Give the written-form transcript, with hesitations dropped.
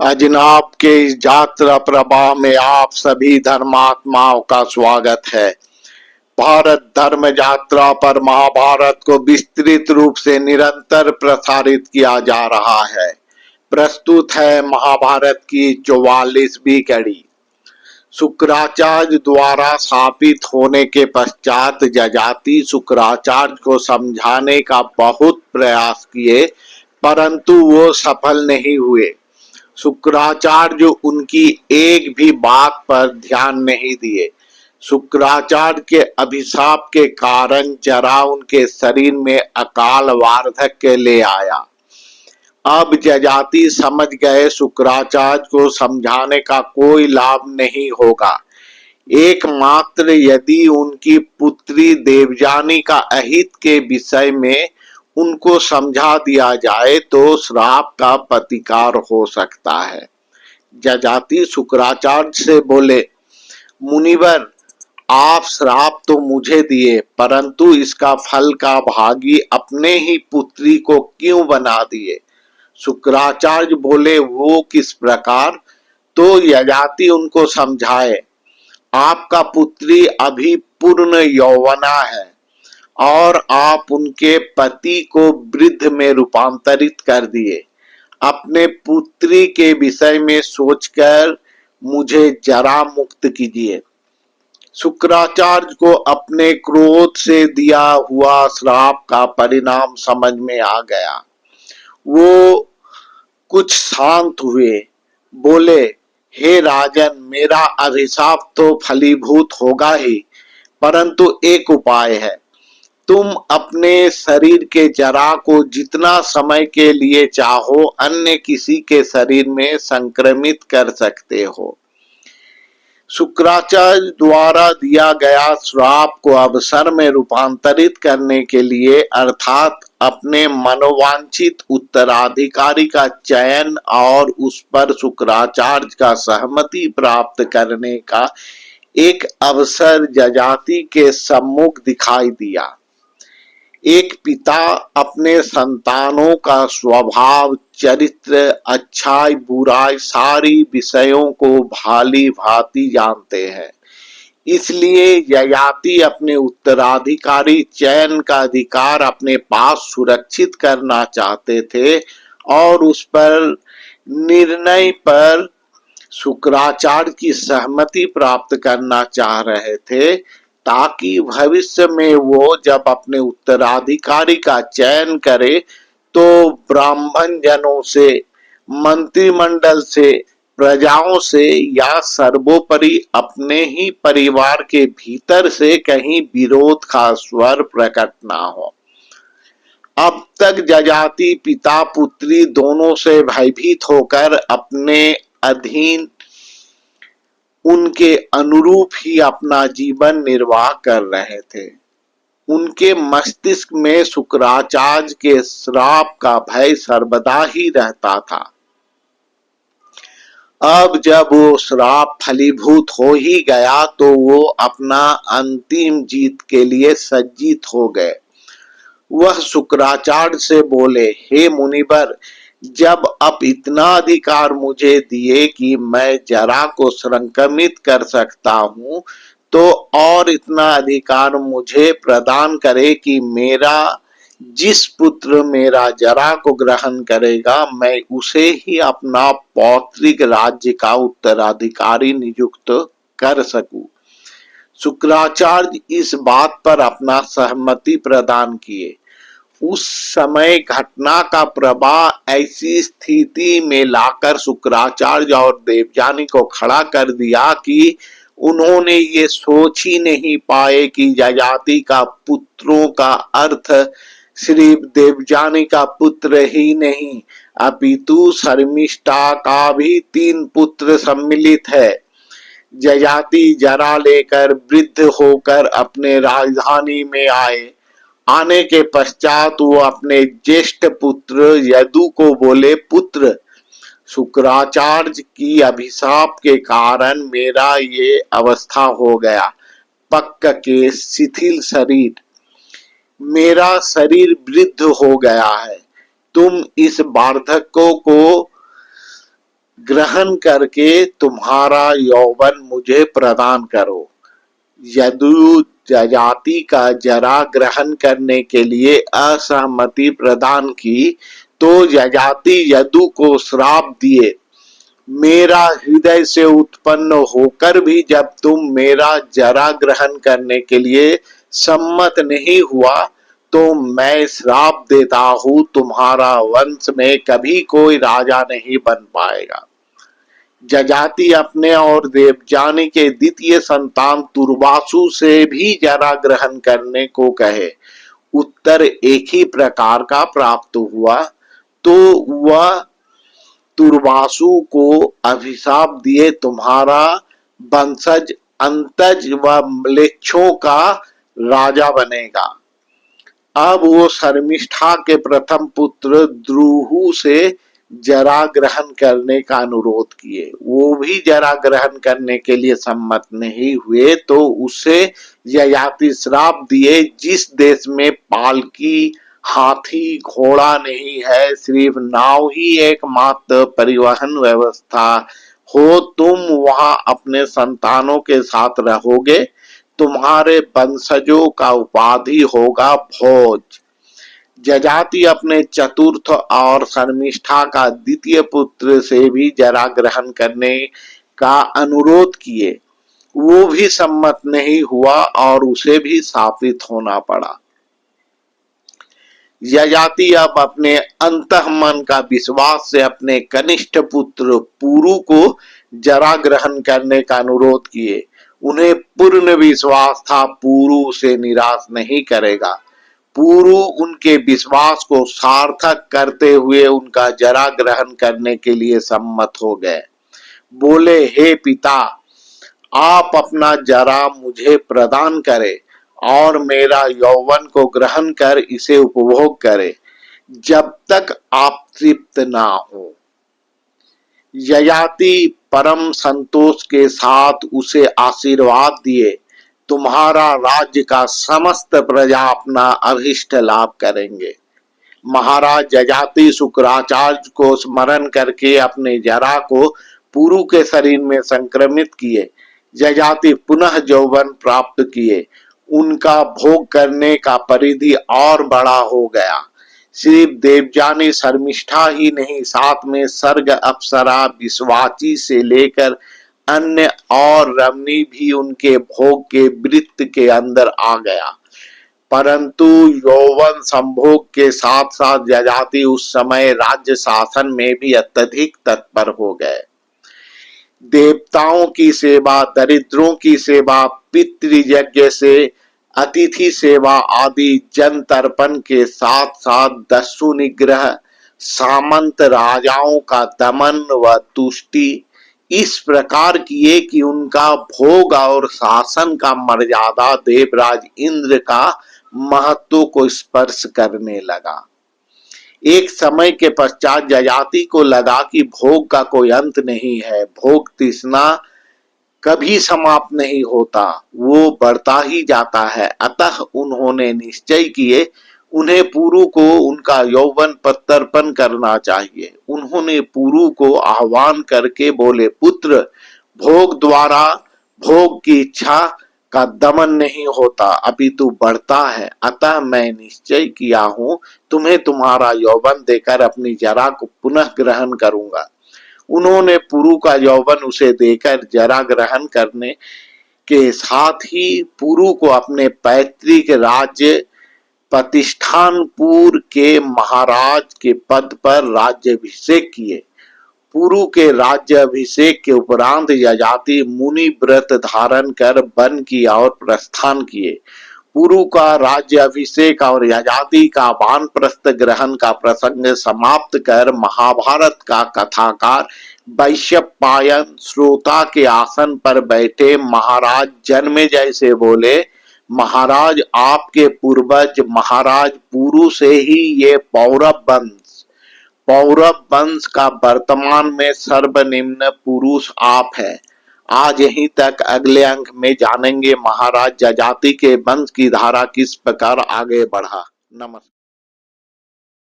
अजनाब के इस यात्रा प्रवाह में आप सभी धर्मात्माओं का स्वागत है। भारत धर्म यात्रा पर महाभारत को विस्तृत रूप से निरंतर प्रसारित किया जा रहा है। प्रस्तुत है महाभारत की 44वीं कड़ी। शुक्राचार्य द्वारा स्थापित होने के पश्चात जजाति शुक्राचार्य को समझाने का बहुत प्रयास किए, परंतु वो सफल नहीं हुए। शुक्राचार्य उनकी एक भी बात पर ध्यान नहीं दिए। शुक्राचार्य के अभिशाप के कारण जरा उनके शरीर में अकाल वार्धक्य ले आया। अब जजाति समझ गए शुक्राचार्य को समझाने का कोई लाभ नहीं होगा। एकमात्र यदि उनकी पुत्री देवयानी का अहित के विषय में उनको समझा दिया जाए तो श्राप का प्रतिकार हो सकता है। जजाति शुक्राचार्य से बोले, मुनिवर, आप श्राप तो मुझे दिए, परंतु इसका फल का भागी अपने ही पुत्री को क्यों बना दिए? शुक्राचार्य बोले, वो किस प्रकार? तो यजाति उनको समझाए। आपका पुत्री अभी पूर्ण यौवना है और आप उनके पति को वृद्ध में रूपांतरित कर दिए। अपने पुत्री के विषय में सोचकर मुझे जरा मुक्त कीजिए। शुक्राचार्य को अपने क्रोध से दिया हुआ श्राप का परिणाम समझ में आ गया। वो कुछ शांत हुए, बोले, हे राजन, मेरा अभिशाप तो फलीभूत होगा ही, परंतु एक उपाय है। तुम अपने शरीर के जरा को जितना समय के लिए चाहो अन्य किसी के शरीर में संक्रमित कर सकते हो। शुक्राचार्य द्वारा दिया गया श्राप को अवसर में रूपांतरित करने के लिए अर्थात अपने मनोवांछित उत्तराधिकारी का चयन और उस पर शुक्राचार्य का सहमति प्राप्त करने का एक अवसर जजाति के सम्मुख दिखाई दिया। एक पिता अपने संतानों का स्वभाव, चरित्र, अच्छाई, बुराई सारी विषयों को भाली भांति जानते हैं। इसलिए ययाति अपने उत्तराधिकारी चयन का अधिकार अपने पास सुरक्षित करना चाहते थे और उस पर निर्णय पर शुक्राचार्य की सहमति प्राप्त करना चाह रहे थे, ताकि भविष्य में वो जब अपने उत्तराधिकारी का चयन करे तो ब्राह्मण जनों से, मंत्रिमंडल से, प्रजाओं से या सर्वोपरि अपने ही परिवार के भीतर से कहीं विरोध का स्वर प्रकट ना हो। अब तक जजाति पिता पुत्री दोनों से भयभीत होकर अपने अधीन उनके अनुरूप ही अपना जीवन निर्वाह कर रहे थे। उनके मस्तिष्क में शुक्राचार्य के श्राप का भय सर्वदा ही रहता था। अब जब वो श्राप फलीभूत हो ही गया तो वो अपना अंतिम जीत के लिए सज्जित हो गए। वह शुक्राचार्य से बोले, हे मुनिवर, जब अब इतना अधिकार मुझे दिए कि मैं जरा को संक्रमित कर सकता हूँ, तो और इतना अधिकार मुझे प्रदान करे कि मेरा जिस पुत्र मेरा जरा को ग्रहण करेगा, मैं उसे ही अपना पौत्रिक राज्य का उत्तराधिकारी नियुक्त कर सकूं। शुक्राचार्य इस बात पर अपना सहमति प्रदान किए। उस समय घटना का प्रवाह ऐसी स्थिति में लाकर शुक्राचार्य और देवयानी को खड़ा कर दिया कि उन्होंने ये सोच ही नहीं पाए कि ययाति का पुत्रों का अर्थ सिर्फ देवयानी का पुत्र ही नहीं, अपितु शर्मिष्ठा का भी 3 पुत्र सम्मिलित है। ययाति जरा लेकर वृद्ध होकर अपने राजधानी में आए। आने के पश्चात वो अपने ज्येष्ठ पुत्र यदु को बोले, पुत्र, शुक्राचार्य की अभिशाप के कारण मेरा ये अवस्था हो गया। पक्क के शिथिल शरीर, मेरा शरीर वृद्ध हो गया है। तुम इस वार्धक्य को ग्रहण करके तुम्हारा यौवन मुझे प्रदान करो। यदु जजाति का जरा ग्रहण करने के लिए असहमति प्रदान की तो यजाति यदु को श्राप दिए, मेरा हृदय से उत्पन्न होकर भी जब तुम मेरा जरा ग्रहण करने के लिए सम्मत नहीं हुआ तो मैं श्राप देता हूं, तुम्हारा वंश में कभी कोई राजा नहीं बन पाएगा। जजाति अपने और देवजानी के द्वितीय संतान तुर्वासु से भी जरा ग्रहण करने को कहे। उत्तर एक ही प्रकार का प्राप्त हुआ तो वह तुर्वासु को अभिशाप दिए, तुम्हारा वंशज अंतज व म्लेच्छों का राजा बनेगा। अब वो शर्मिष्ठा के प्रथम पुत्र द्रुहु से जरा ग्रहण करने का अनुरोध किए। वो भी जरा ग्रहण करने के लिए सम्मत नहीं हुए तो उसे ययाति श्राप दिए, जिस देश में पालकी हाथी घोड़ा नहीं है, सिर्फ नाव ही एकमात्र परिवहन व्यवस्था हो, तुम वहां अपने संतानों के साथ रहोगे। तुम्हारे वंशजों का उपाधि होगा भोज। जजाति अपने चतुर्थ और शर्मिष्ठा का द्वितीय पुत्र से भी जरा ग्रहण करने का अनुरोध किए, वो भी सम्मत नहीं हुआ और उसे भी शापित होना पड़ा। यजाति अब अपने अंतःमन का विश्वास से अपने कनिष्ठ पुत्र पुरु को जरा ग्रहण करने का अनुरोध किए। उन्हें पूर्ण विश्वास था पुरु उसे निराश नहीं करेगा। पुरु उनके विश्वास को सार्थक करते हुए उनका जरा ग्रहण करने के लिए सम्मत हो गए। बोले, हे पिता, आप अपना जरा मुझे प्रदान करें और मेरा यौवन को ग्रहण कर इसे उपभोग करें, जब तक आप तृप्त ना हो। ययाति परम संतोष के साथ उसे आशीर्वाद दिए, तुम्हारा राज्य का समस्त प्रजा अपना अभिष्ट लाभ करेंगे। महाराज यजाति शुक्राचार्य को स्मरण करके अपने जरा को पुरु के शरीर में संक्रमित किए। यजाति पुनः यौवन प्राप्त किए, उनका भोग करने का परिधि और बड़ा हो गया। सिर्फ देवजानी शर्मिष्ठा ही नहीं, साथ में सर्ग अप्सरा विश्वाची से लेकर अन्य और रमणी भी उनके भोग के वृत्त के अंदर आ गया। परंतु यौवन संभोग के साथ साथ यजाति उस समय राज्य शासन में भी अत्यधिक तत्पर हो गए। देवताओं की सेवा, दरिद्रों की सेवा, पितृयज्ञ से अतिथि सेवा आदि जन तर्पण के साथ साथ दस्यु निग्रह, सामंत राजाओं का दमन व तुष्टि इस प्रकार किए कि उनका भोग और शासन का मर्यादा देवराज इंद्र का महत्व को स्पर्श करने लगा। एक समय के पश्चात यजाति को लगा कि भोग का कोई अंत नहीं है, भोग तृष्णा कभी समाप्त नहीं होता, वो बढ़ता ही जाता है। अतः उन्होंने निश्चय किए उन्हें पुरु को उनका यौवन प्रत्यर्पण करना चाहिए। उन्होंने पुरु को आह्वान करके बोले, पुत्र, भोग द्वारा भोग की इच्छा का दमन नहीं होता, अपितु बढ़ता है। अतः मैं निश्चय किया हूँ तुम्हें तुम्हारा यौवन देकर अपनी जरा को पुनः ग्रहण करूंगा। उन्होंने पुरु का यौवन उसे देकर जरा ग्रहण करने के साथ ही पुरु को अपने पैतृक राज्य प्रतिष्ठानपुर के महाराज के पद पर राज्याभिषेक किए। पुरु के राज्याभिषेक के उपरांत यजाति मुनि व्रत धारण कर वन की ओर प्रस्थान किए। पुरु का राज्याभिषेक और यजाति का वानप्रस्थ ग्रहण का प्रसंग समाप्त कर महाभारत का कथाकार वैशंपायन श्रोता के आसन पर बैठे महाराज जन्मेजय से बोले, महाराज, आपके पूर्वज महाराज पुरु से ही ये पौरव वंश का वर्तमान में सर्वनिम्न पुरुष आप है। आज यहीं तक, अगले अंक में जानेंगे महाराज यजाति के वंश की धारा किस प्रकार आगे बढ़ा। नमस्कार।